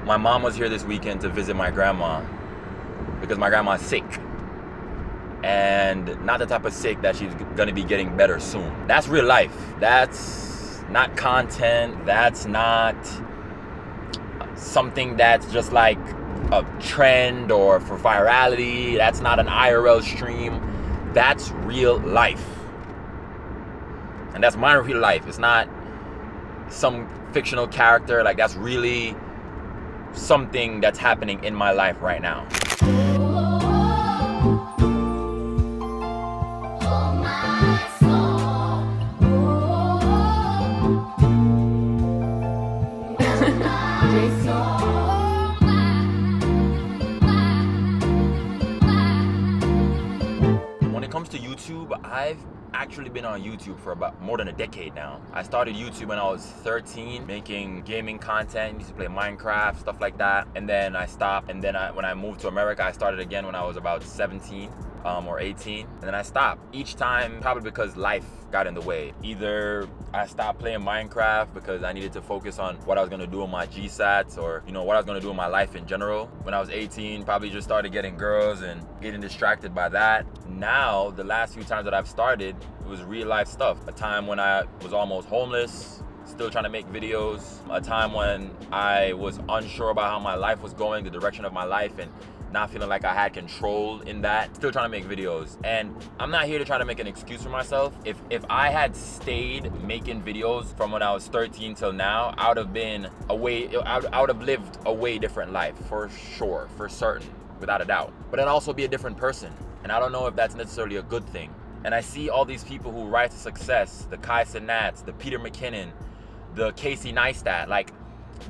My mom was here this weekend to visit my grandma because my grandma's sick. And not the type of sick that she's gonna be getting better soon. That's real life. That's not content. That's not something that's just like a trend or for virality. That's not an IRL stream. That's real life. And that's my real life. It's not some fictional character. Like, that's really something that's happening in my life right now. When it comes to YouTube, I've actually been on YouTube for about more than a decade now. I started YouTube when I was 13, making gaming content, used to play Minecraft, stuff like that. And then I stopped. And then when I moved to America, I started again when I was about 17 or 18. And then I stopped. Each time, probably because life got in the way. Either I stopped playing Minecraft because I needed to focus on what I was gonna do in my GSATs, or what I was gonna do in my life in general. When I was 18, probably just started getting girls and getting distracted by that. Now, the last few times that I've started, it was real life stuff. A time when I was almost homeless, still trying to make videos. A time when I was unsure about how my life was going, the direction of my life, and not feeling like I had control in that, still trying to make videos. And I'm not here to try to make an excuse for myself. If I had stayed making videos from when I was 13 till now, I would have lived a way different life, for sure, for certain, without a doubt. But I'd also be a different person. And I don't know if that's necessarily a good thing. And I see all these people who rise to success, the Kai Cenats, the Peter McKinnon, the Casey Neistat, like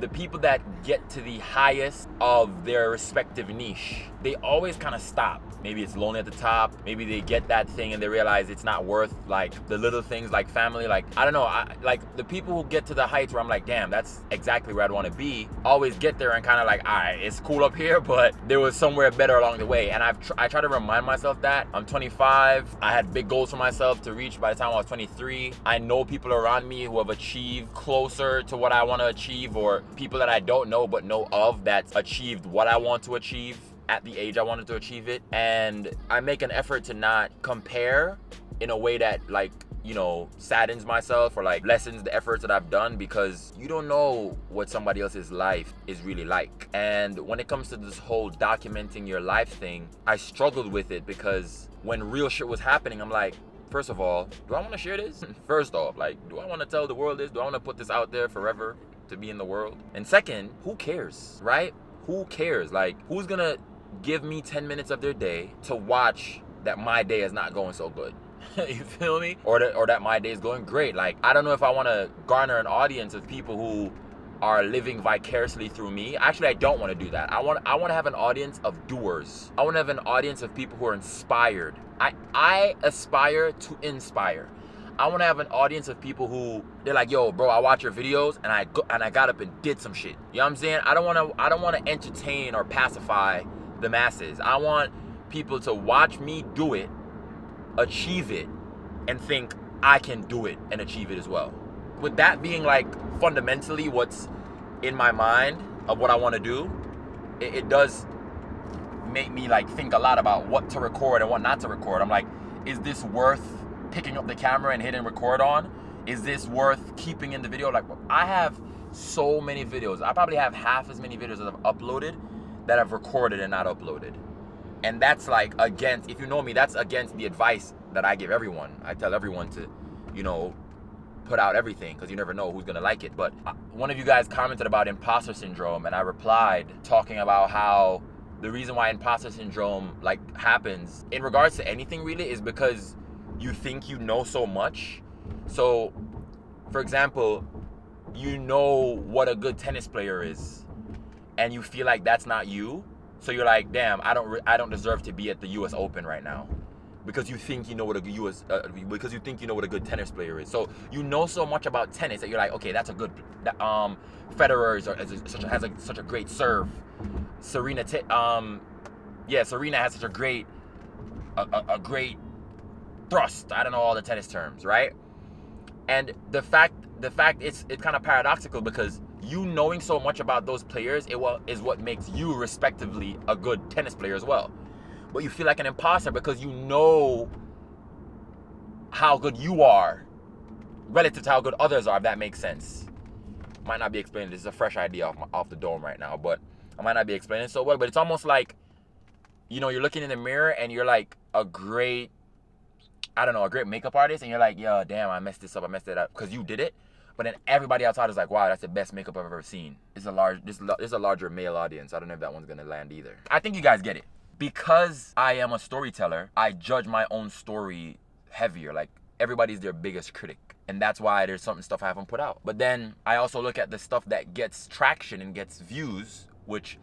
the people that get to the highest of their respective niche, they always kind of stop. Maybe it's lonely at the top. Maybe they get that thing and they realize it's not worth like the little things like family. Like, I don't know, like the people who get to the heights where I'm like, damn, that's exactly where I'd want to be, always get there and kind of like, all right, it's cool up here, but there was somewhere better along the way. And I try to remind myself that. I'm 25. I had big goals for myself to reach by the time I was 23. I know people around me who have achieved closer to what I want to achieve, or people that I don't know but know of that's achieved what I want to achieve at the age I wanted to achieve it. And I make an effort to not compare in a way that like, saddens myself or like lessens the efforts that I've done, because you don't know what somebody else's life is really like. And when it comes to this whole documenting your life thing, I struggled with it because when real shit was happening, I'm like, first of all, do I want to share this? First off, like, do I want to tell the world this? Do I want to put this out there forever to be in the world? And second, who cares, right? Who cares? Like, who's gonna give me 10 minutes of their day to watch that my day is not going so good? You feel me? Or that my day is going great. Like, I don't know if I want to garner an audience of people who are living vicariously through me. Actually, I don't want to do that. I want to have an audience of doers. I want to have an audience of people who are inspired. I aspire to inspire. I want to have an audience of people who, they're like, yo, bro, I watch your videos and I got up and did some shit. You know what I'm saying? I don't want to entertain or pacify the masses. I want people to watch me do it, achieve it, and think I can do it and achieve it as well. With that being like fundamentally what's in my mind of what I want to do, it does make me like think a lot about what to record and what not to record. I'm like, is this worth picking up the camera and hitting record on? Is this worth keeping in the video? Like, I have so many videos. I probably have half as many videos that I've uploaded that I've recorded and not uploaded. And that's like against, if you know me, that's against the advice that I give everyone. I tell everyone to, put out everything, because you never know who's gonna like it. But one of you guys commented about imposter syndrome, and I replied talking about how the reason why imposter syndrome like happens in regards to anything really is because you think you know so much. So, for example, you know what a good tennis player is, and you feel like that's not you. So you're like, damn, I don't deserve to be at the U.S. Open right now, because you think you know what a good tennis player is. So you know so much about tennis that you're like, okay, that's a good. Federer has such a great serve. Serena has such a great thrust. I don't know all the tennis terms, right? And the fact it's kind of paradoxical, because you knowing so much about those players is what makes you respectively a good tennis player as well. But you feel like an imposter because you know how good you are relative to how good others are, if that makes sense. Might not be explaining. This is a fresh idea off the dome right now, but I might not be explaining so well. But it's almost like, you know, you're looking in the mirror and you're like a great makeup artist, and you're like, yo, damn, I messed this up, I messed it up, because you did it. But then everybody outside is like, wow, that's the best makeup I've ever seen. It's a larger male audience. I don't know if that one's gonna land either. I think you guys get it. Because I am a storyteller, I judge my own story heavier. Like, everybody's their biggest critic. And that's why there's some stuff I haven't put out. But then I also look at the stuff that gets traction and gets views, which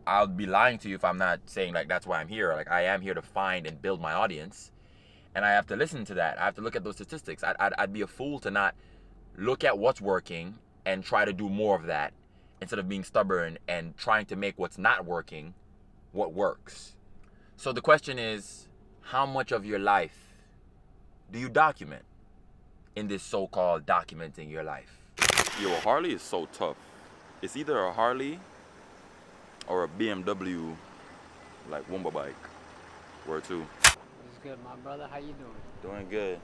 I'll be lying to you if I'm not saying like that's why I'm here. Like, I am here to find and build my audience. And I have to listen to that. I have to look at those statistics. I'd be a fool to not look at what's working and try to do more of that, instead of being stubborn and trying to make what's not working what works. So the question is, how much of your life do you document in this so-called documenting your life? Yo, a Harley is so tough. It's either a Harley or a BMW, like Wumba bike. Word two. What's good, my brother? How you doing? Doing good.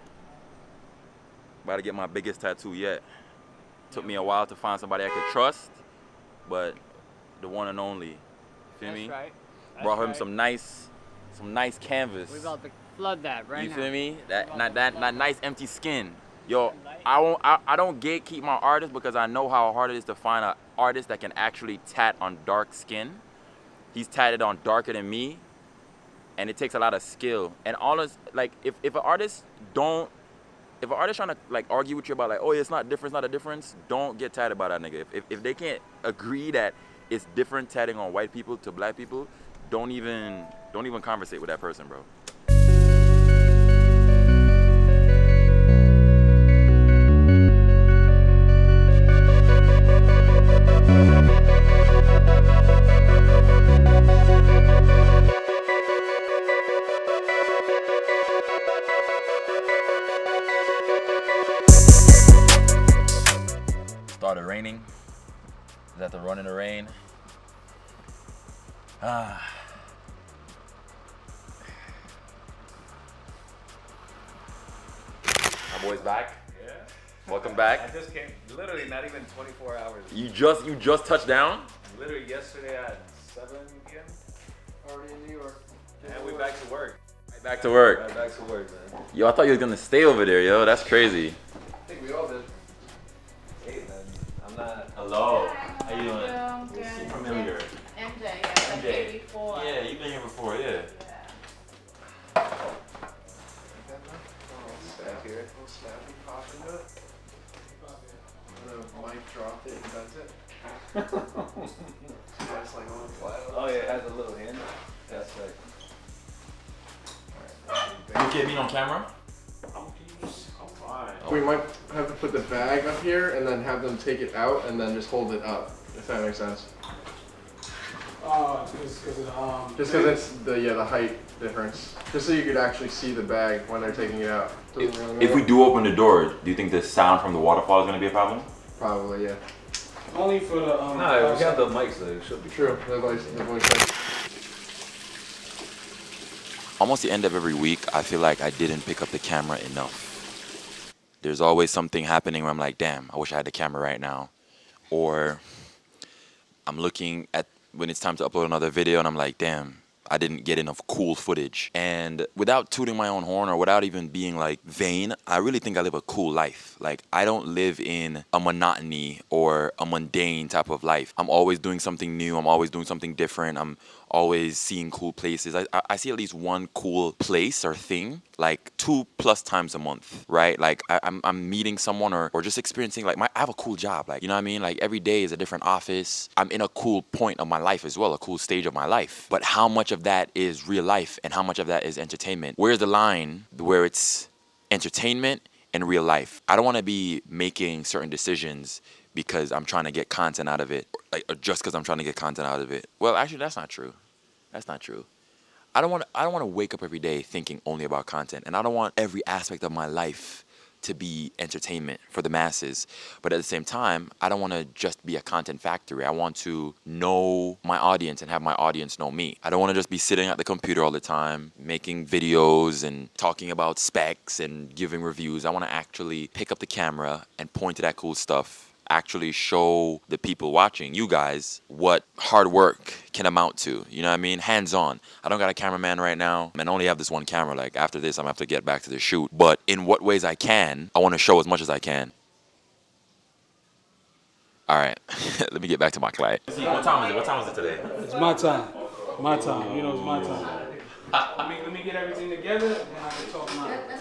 About to get my biggest tattoo yet. Took me a while to find somebody I could trust, but the one and only. Feel me? That's right. Brought him some nice canvas. We're about to flood that right now. You feel me? That nice empty skin. Yo, I don't gatekeep my artists, because I know how hard it is to find an artist that can actually tat on dark skin. He's tatted on darker than me, and it takes a lot of skill. And all this, like, if an artist trying to like argue with you about like, oh yeah, it's not different, it's not a difference, don't get tatted by that nigga. If they can't agree that it's different tatting on white people to black people, don't even conversate with that person, bro. Started raining. Is that the run in the rain? My boy's back. Yeah. Welcome back. I just came, literally not even 24 hours. You just touched down? Literally yesterday at 7 p.m. Already in New York. And we back to work. Right back to work. Right back to work, man. Yo, I thought you was gonna stay over there, yo. That's crazy. I think we all did. Hey, man. I'm not. Hello. Hi, How you doing? Good. You seem familiar. MJ, yeah, I've been here before. Yeah, you've been here before, yeah. Back here. Snappy popping up. The mic dropped it and does it. It's like on flat. Oh, yeah, it has a little handle. That's right. You okay being on camera? I'm fine. We might have to put the bag up here and then have them take it out and then just hold it up, if that makes sense. Just because it's the height difference. Just so you could actually see the bag when they're taking it out. If we do open the door, do you think the sound from the waterfall is gonna be a problem? Probably, yeah. Only for the No, we got the mics, so it should be True. The voice. Almost the end of every week, I feel like I didn't pick up the camera enough. There's always something happening where I'm like, damn, I wish I had the camera right now. Or I'm looking at when it's time to upload another video and I'm like, damn, I didn't get enough cool footage. And without tooting my own horn or without even being like vain, I really think I live a cool life. Like, I don't live in a monotony or a mundane type of life. I'm always doing something new. I'm always doing something different. I'm always seeing cool places. I see at least one cool place or thing like 2+ times a month, right? Like I'm meeting someone or just experiencing like I have a cool job. Like, you know what I mean? Like, every day is a different office. I'm in a cool point of my life as well, a cool stage of my life. But how much of that is real life and how much of that is entertainment? Where's the line where it's entertainment and real life? I don't want to be making certain decisions because I'm trying to get content out of it, or just because I'm trying to get content out of it. Well, actually, that's not true. That's not true. I don't want to wake up every day thinking only about content, and I don't want every aspect of my life to be entertainment for the masses. But at the same time, I don't want to just be a content factory. I want to know my audience and have my audience know me. I don't want to just be sitting at the computer all the time, making videos and talking about specs and giving reviews. I want to actually pick up the camera and point to that cool stuff, actually show the people watching, you guys, what hard work can amount to. You know what I mean? Hands on. I don't got a cameraman right now and only have this one camera. Like after this, I'm gonna have to get back to the shoot. But in what ways I can, I want to show as much as I can. All right, let me get back to my client. What time is it? What time is it today? It's my time. My time. You know, it's my time. Let me get everything together, and I can talk my.